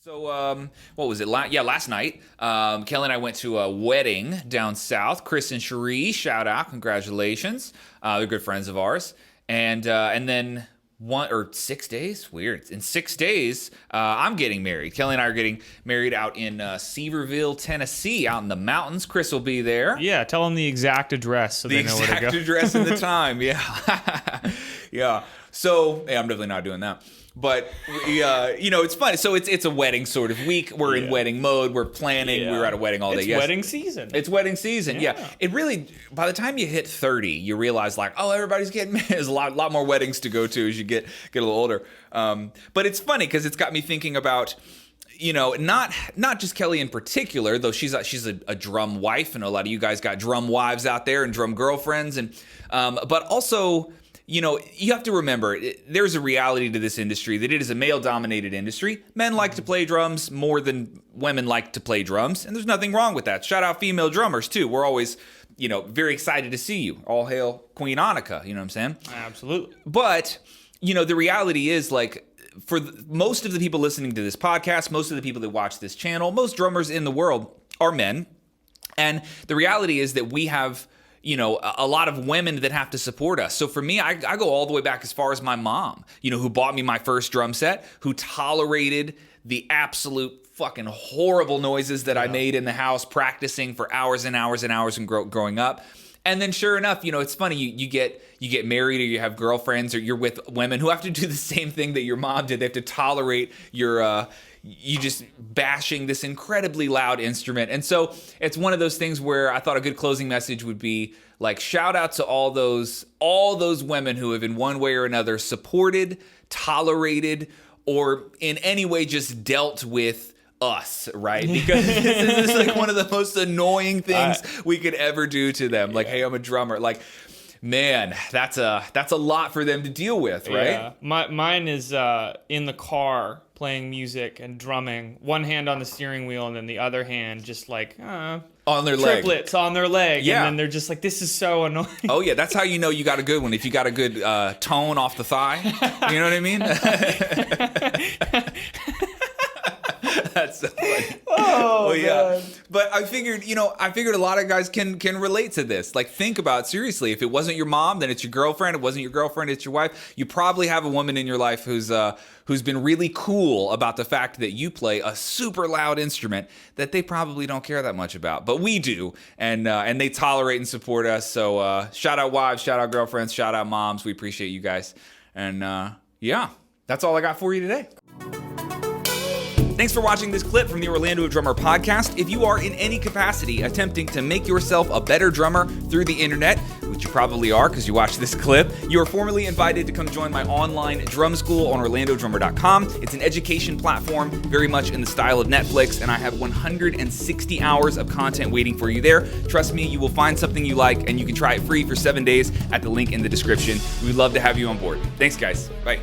So, what was it? Last night, Kelly and I went to a wedding down south. Chris and Cherie, shout out, congratulations. They're good friends of ours. And then 6 days, weird. In 6 days, I'm getting married. Kelly and I are getting married out in Seaverville, Tennessee, out in the mountains. Chris will be there. Yeah, tell them the exact address so they know where to go. The exact address and the time, yeah. Yeah. So, I'm definitely not doing that. But we, it's funny. So it's a wedding sort of week. We're in wedding mode. We're planning. Yeah. We're at a wedding all day. It's wedding season. It's wedding season. Yeah. It really, by the time you hit 30, you realize like, oh, everybody's getting married. There's a lot more weddings to go to as you get a little older. But it's funny because it's got me thinking about, not just Kelly in particular, though she's a drum wife, and a lot of you guys got drum wives out there and drum girlfriends, and but also. You have to remember, there's a reality to this industry that it is a male-dominated industry. Men like to play drums more than women like to play drums, and there's nothing wrong with that. Shout out female drummers, too. We're always, very excited to see you. All hail Queen Annika, you know what I'm saying? Absolutely. But, the reality is, like, for most of the people listening to this podcast, most of the people that watch this channel, most drummers in the world are men. And the reality is that we have... a lot of women that have to support us. So for me, I go all the way back as far as my mom, who bought me my first drum set, who tolerated the absolute fucking horrible noises that I made in the house practicing for hours and hours and hours and growing up. And then sure enough, it's funny, you get married or you have girlfriends or you're with women who have to do the same thing that your mom did. They have to tolerate you just bashing this incredibly loud instrument. And so it's one of those things where I thought a good closing message would be like, shout out to all those women who have in one way or another supported, tolerated, or in any way just dealt with us, right? Because this is like one of the most annoying things we could ever do to them. Like, hey, I'm a drummer. Like, man, that's a lot for them to deal with, right? Yeah. Mine is in the car playing music and drumming, one hand on the steering wheel and then the other hand just like on their triplets leg. On their leg. Yeah. And then they're just like, this is so annoying. Oh yeah, that's how you know you got a good one. If you got a good tone off the thigh, you know what I mean? That's so funny. Oh, yeah. But I figured a lot of guys can relate to this. Like, think about, seriously, if it wasn't your mom, then it's your girlfriend. If it wasn't your girlfriend, it's your wife. You probably have a woman in your life who's been really cool about the fact that you play a super loud instrument that they probably don't care that much about. But we do, and they tolerate and support us. So shout out wives, shout out girlfriends, shout out moms. We appreciate you guys. And that's all I got for you today. Thanks for watching this clip from the Orlando Drummer Podcast. If you are in any capacity attempting to make yourself a better drummer through the internet, which you probably are because you watched this clip, you are formally invited to come join my online drum school on orlandodrummer.com. It's an education platform very much in the style of Netflix, and I have 160 hours of content waiting for you there. Trust me, you will find something you like, and you can try it free for 7 days at the link in the description. We'd love to have you on board. Thanks, guys. Bye.